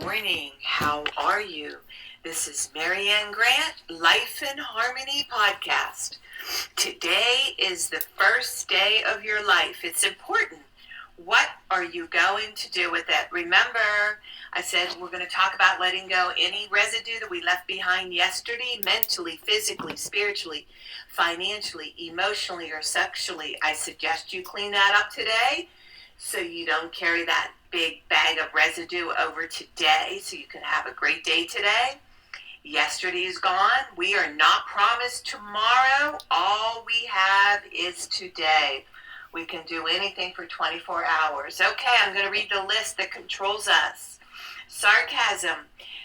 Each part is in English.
morning. How are you? This is Marianne Grant, Life in Harmony podcast. Today is the first day of your life. It's important. What are you going to do with it? Remember, I said we're going to talk about letting go any residue that we left behind yesterday, mentally, physically, spiritually, financially, emotionally, or sexually. I suggest you clean that up today so you don't carry that big bag of residue over today, so you can have a great day today. Yesterday is gone. We are not promised tomorrow. All we have is today. We can do anything for 24 hours. Okay, I'm going to read the list that controls us. Sarcasm.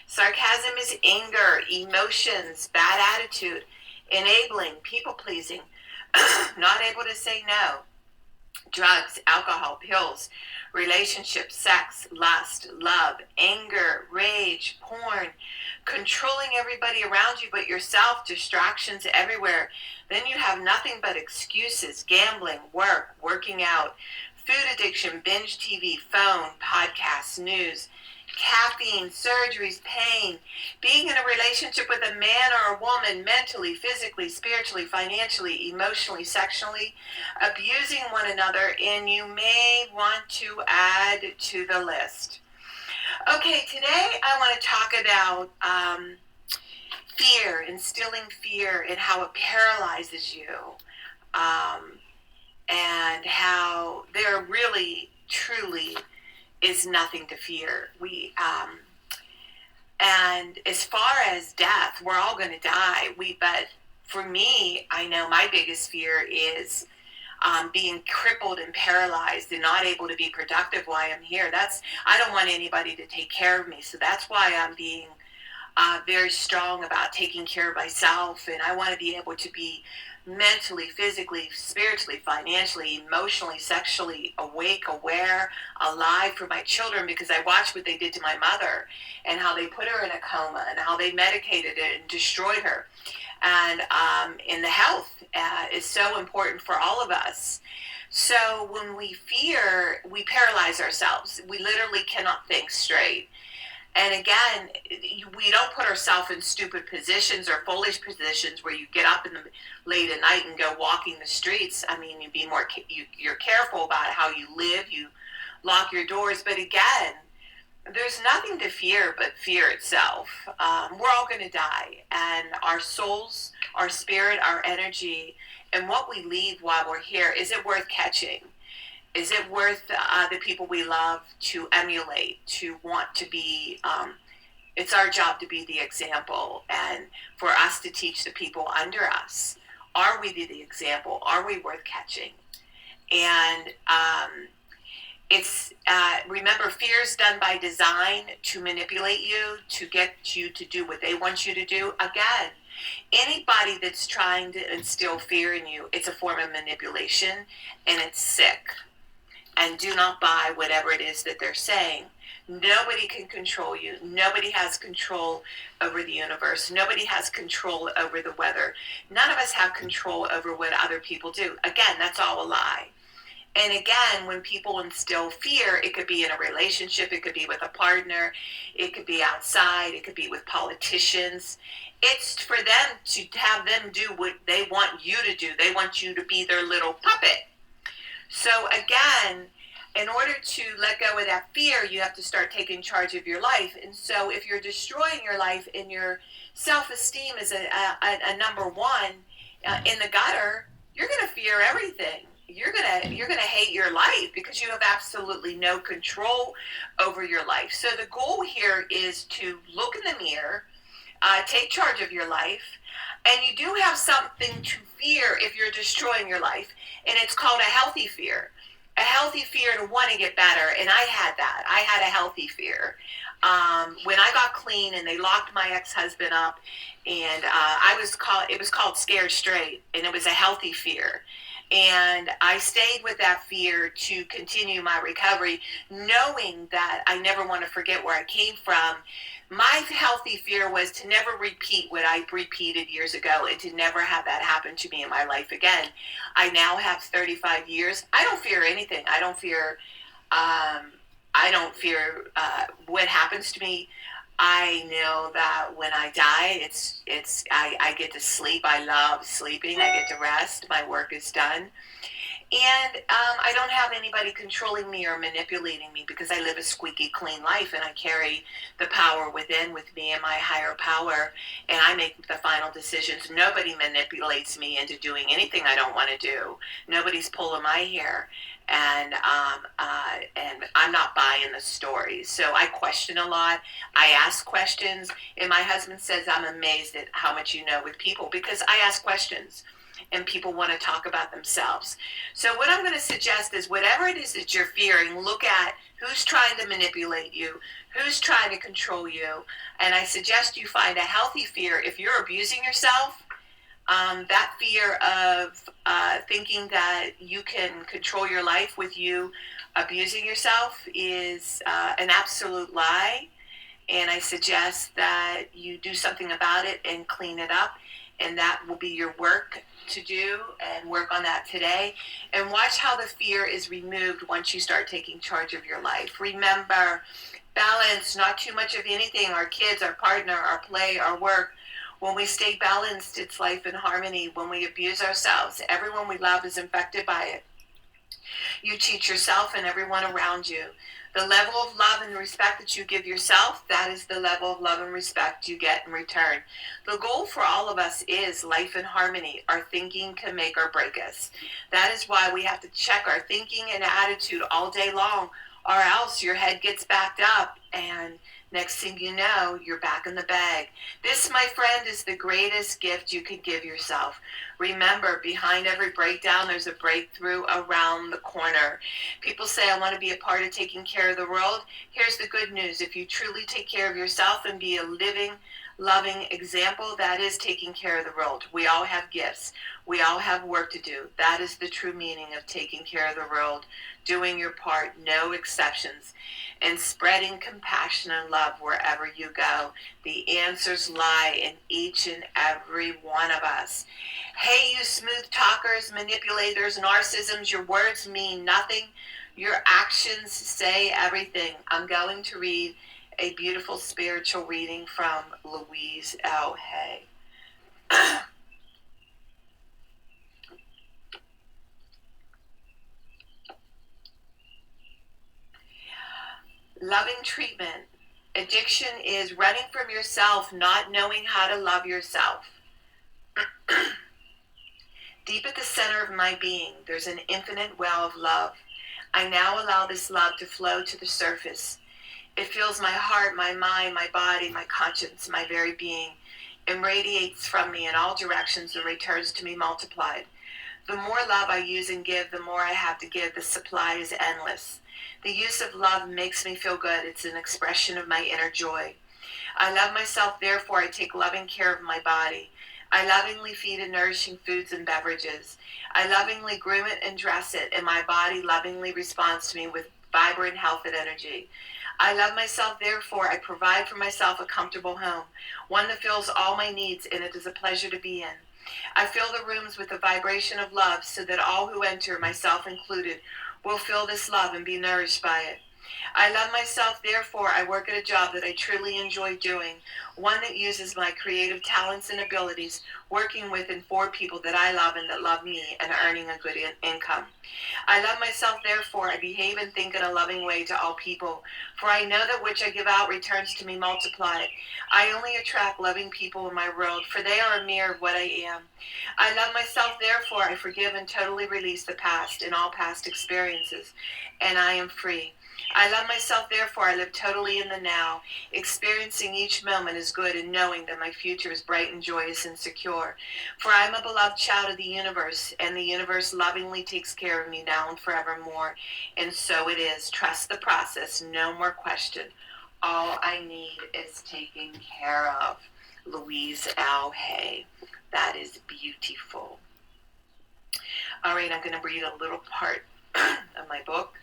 Sarcasm is anger, emotions, bad attitude, enabling, people-pleasing, not able to say no. Drugs, alcohol, pills, relationships, sex, lust, love, anger, rage, porn, controlling everybody around you but yourself, distractions everywhere. Then you have nothing but excuses, gambling, work, working out, food addiction, binge TV, phone, podcasts, news, caffeine, surgeries, pain, being in a relationship with a man or a woman, mentally, physically, spiritually, financially, emotionally, sexually, abusing one another, and you may want to add to the list. Okay, today I want to talk about fear, instilling fear, and how it paralyzes you, and how there really, truly is nothing to fear. And as far as death, we're all going to die. But for me, I know my biggest fear is being crippled and paralyzed and not able to be productive while I'm here. I don't want anybody to take care of me. So that's why I'm being very strong about taking care of myself. And I want to be able to be mentally, physically, spiritually, financially, emotionally, sexually awake, aware, alive for my children, because I watched what they did to my mother and how they put her in a coma and how they medicated it and destroyed her. And in the health is so important for all of us. So when we fear, we paralyze ourselves. We literally cannot think straight. And again, we don't put ourselves in stupid positions or foolish positions where you get up in the late at night and go walking the streets. I mean, you're careful about how you live. You lock your doors. But again, there's nothing to fear but fear itself. We're all going to die. And our souls, our spirit, our energy, and what we leave while we're here, is it worth catching? Is it worth the people we love to emulate, to want to be? It's our job to be the example and for us to teach the people under us. Are we the example? Are we worth catching? And remember, fear is done by design to manipulate you, to get you to do what they want you to do. Again, anybody that's trying to instill fear in you, it's a form of manipulation and it's sick. And do not buy whatever it is that they're saying. Nobody can control you. Nobody has control over the universe. Nobody has control over the weather. None of us have control over what other people do. Again, that's all a lie. And again, when people instill fear, it could be in a relationship, it could be with a partner, it could be outside, it could be with politicians. It's for them to have them do what they want you to do. They want you to be their little puppet. So again, in order to let go of that fear, you have to start taking charge of your life. And so if you're destroying your life and your self-esteem is a number one in the gutter, you're going to fear everything. You're gonna hate your life because you have absolutely no control over your life. So the goal here is to look in the mirror, take charge of your life, and you do have something to fear if you're destroying your life, and it's called a healthy fear. A healthy fear to want to get better, and I had that. I had a healthy fear. When I got clean and they locked my ex-husband up, and it was called Scared Straight, and it was a healthy fear. And I stayed with that fear to continue my recovery, knowing that I never want to forget where I came from. My healthy fear was to never repeat what I repeated years ago and to never have that happen to me in my life again. I now have 35 years. I don't fear anything. I I don't fear what happens to me. I know that when I die, I get to sleep. I love sleeping. I get to rest. My work is done. And I don't have anybody controlling me or manipulating me because I live a squeaky clean life and I carry the power within with me and my higher power, and I make the final decisions. Nobody manipulates me into doing anything I don't want to do. Nobody's pulling my hair, and I'm not buying the stories. So I question a lot. I ask questions, and my husband says I'm amazed at how much you know with people because I ask questions and people want to talk about themselves. So what I'm going to suggest is whatever it is that you're fearing, look at who's trying to manipulate you, who's trying to control you, and I suggest you find a healthy fear. If you're abusing yourself, that fear of thinking that you can control your life with you abusing yourself is an absolute lie, and I suggest that you do something about it and clean it up, and that will be your work to do, and work on that today, and watch how the fear is removed once you start taking charge of your life. Remember, balance, not too much of anything. Our kids, our partner, our play, our work. When we stay balanced, it's life in harmony. When we abuse ourselves, everyone we love is infected by it. You teach yourself and everyone around you. The level of love and respect that you give yourself, that is the level of love and respect you get in return. The goal for all of us is life in harmony. Our thinking can make or break us. That is why we have to check our thinking and attitude all day long, or else your head gets backed up and next thing you know, you're back in the bag. This, my friend, is the greatest gift you can give yourself. Remember, behind every breakdown, there's a breakthrough around the corner. People say, I want to be a part of taking care of the world. Here's the good news. If you truly take care of yourself and be a living, loving example, that is taking care of the world. We all have gifts. We all have work to do. That is the true meaning of taking care of the world, doing your part, no exceptions, and spreading compassion and love wherever you go. The answers lie in each and every one of us. Hey, you smooth talkers, manipulators, narcissisms, your words mean nothing. Your actions say everything. I'm going to read a beautiful spiritual reading from Louise L. Hay. Loving treatment. Addiction is running from yourself, not knowing how to love yourself. Deep at the center of my being, there's an infinite well of love. I now allow this love to flow to the surface. It fills my heart, my mind, my body, my conscience, my very being, and radiates from me in all directions and returns to me multiplied. The more love I use and give, the more I have to give. The supply is endless. The use of love makes me feel good. It's an expression of my inner joy. I love myself, therefore I take loving care of my body. I lovingly feed it nourishing foods and beverages. I lovingly groom it and dress it, and my body lovingly responds to me with vibrant health and energy. I love myself, therefore I provide for myself a comfortable home, one that fills all my needs, and it is a pleasure to be in. I fill the rooms with the vibration of love so that all who enter, myself included, will feel this love and be nourished by it. I love myself, therefore I work at a job that I truly enjoy doing, one that uses my creative talents and abilities, working with and for people that I love and that love me, and earning a good income. I love myself, therefore I behave and think in a loving way to all people, for I know that which I give out returns to me multiplied. I only attract loving people in my world, for they are a mirror of what I am. I love myself, therefore I forgive and totally release the past and all past experiences, and I am free. I love myself, therefore I live totally in the now, experiencing each moment as good and knowing that my future is bright and joyous and secure. For I am a beloved child of the universe, and the universe lovingly takes care of me now and forevermore. And so it is. Trust the process. No more question. All I need is taken care of. Louise L. Hay. That is beautiful. All right, I'm going to read a little part of my book.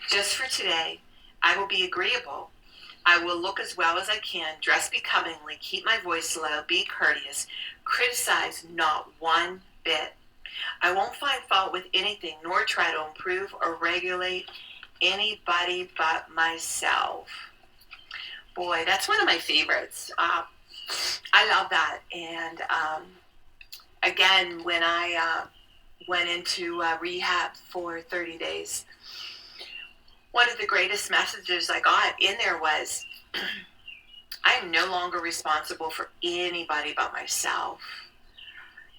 Just for today, I will be agreeable. I will look as well as I can, dress becomingly, keep my voice low, be courteous, criticize not one bit. I won't find fault with anything, nor try to improve or regulate anybody but myself. Boy, that's one of my favorites. I love that. And again, when I went into rehab for 30 days, one of the greatest messages I got in there was, I am no longer responsible for anybody but myself.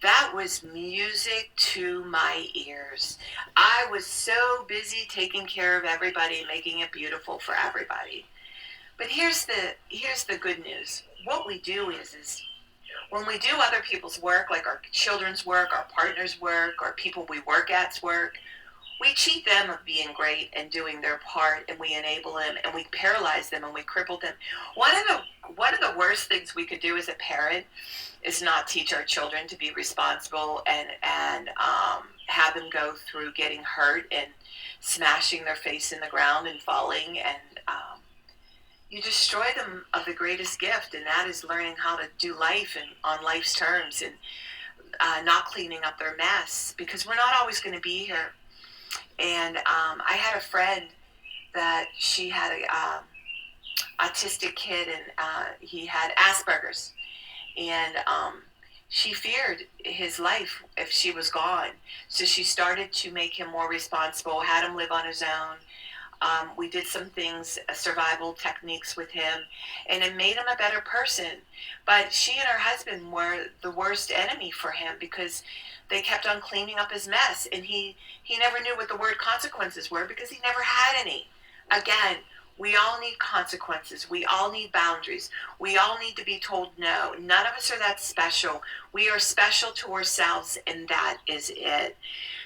That was music to my ears. I was so busy taking care of everybody and making it beautiful for everybody. But here's the good news. What we do is when we do other people's work, like our children's work, our partner's work, or people we work at's work, we cheat them of being great and doing their part, and we enable them, and we paralyze them, and we cripple them. One of the worst things we could do as a parent is not teach our children to be responsible and have them go through getting hurt and smashing their face in the ground and falling, and you destroy them of the greatest gift, and that is learning how to do life and on life's terms, and not cleaning up their mess, because we're not always going to be here. And I had a friend that she had a autistic kid, and he had Asperger's, and she feared his life if she was gone. So she started to make him more responsible, had him live on his own. We did some things, survival techniques with him, and it made him a better person. But she and her husband were the worst enemy for him, because they kept on cleaning up his mess, and he never knew what the word consequences were, because he never had any. Again, we all need consequences. We all need boundaries. We all need to be told no. None of us are that special. We are special to ourselves, and that is it.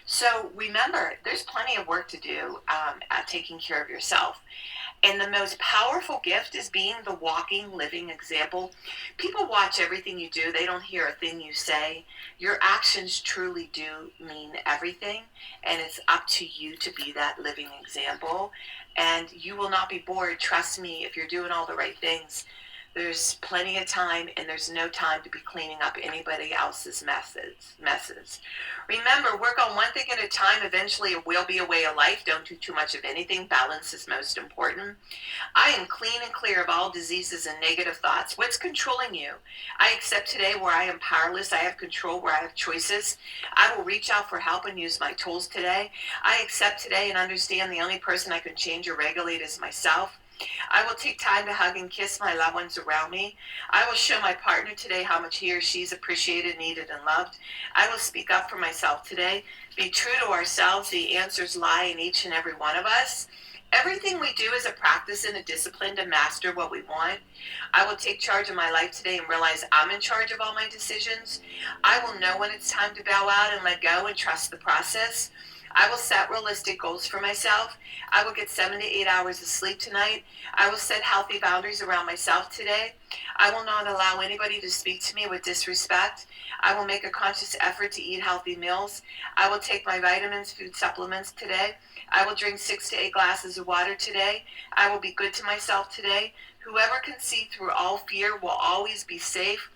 So remember, there's plenty of work to do at taking care of yourself. And the most powerful gift is being the walking, living example. People watch everything you do. They don't hear a thing you say. Your actions truly do mean everything. And it's up to you to be that living example. And you will not be bored. Trust me, if you're doing all the right things. There's plenty of time, and there's no time to be cleaning up anybody else's messes. Remember, work on one thing at a time. Eventually, it will be a way of life. Don't do too much of anything. Balance is most important. I am clean and clear of all diseases and negative thoughts. What's controlling you? I accept today where I am powerless. I have control where I have choices. I will reach out for help and use my tools today. I accept today and understand the only person I can change or regulate is myself. I will take time to hug and kiss my loved ones around me. I will show my partner today how much he or she is appreciated, needed, and loved. I will speak up for myself today. Be true to ourselves. The answers lie in each and every one of us. Everything we do is a practice and a discipline to master what we want. I will take charge of my life today and realize I'm in charge of all my decisions. I will know when it's time to bow out and let go and trust the process. I will set realistic goals for myself. I will get 7 to 8 hours of sleep tonight. I will set healthy boundaries around myself today. I will not allow anybody to speak to me with disrespect. I will make a conscious effort to eat healthy meals. I will take my vitamins, food supplements today. I will drink 6 to 8 glasses of water today. I will be good to myself today. Whoever can see through all fear will always be safe.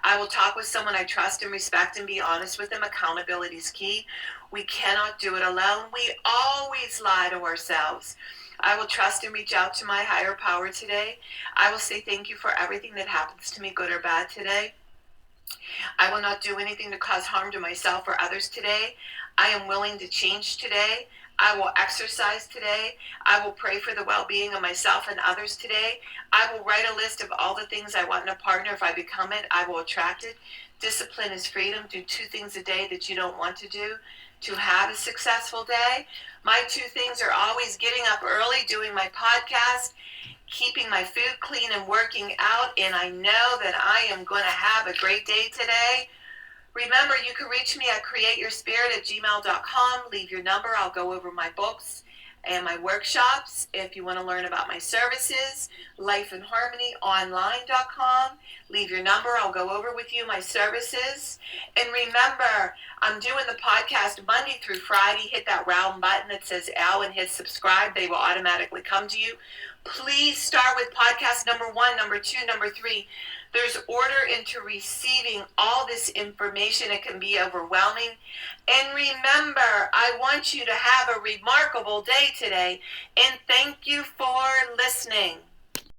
I will talk with someone I trust and respect and be honest with them. Accountability is key. We cannot do it alone. We always lie to ourselves. I will trust and reach out to my higher power today. I will say thank you for everything that happens to me, good or bad today. I will not do anything to cause harm to myself or others today. I am willing to change today. I will exercise today. I will pray for the well-being of myself and others today. I will write a list of all the things I want in a partner. If I become it, I will attract it. Discipline is freedom. Do 2 things a day that you don't want to do to have a successful day. My 2 things are always getting up early, doing my podcast, keeping my food clean, and working out. And I know that I am going to have a great day today. Remember, you can reach me at createyourspirit@gmail.com. Leave your number. I'll go over my books and my workshops. If you want to learn about my services, lifeinharmonyonline.com. Leave your number. I'll go over with you my services. And remember, I'm doing the podcast Monday through Friday. Hit that round button that says L and hit subscribe. They will automatically come to you. Please start with podcast number 1, number 2, number 3. There's order into receiving all this information. It can be overwhelming. And remember, I want you to have a remarkable day today. And thank you for listening.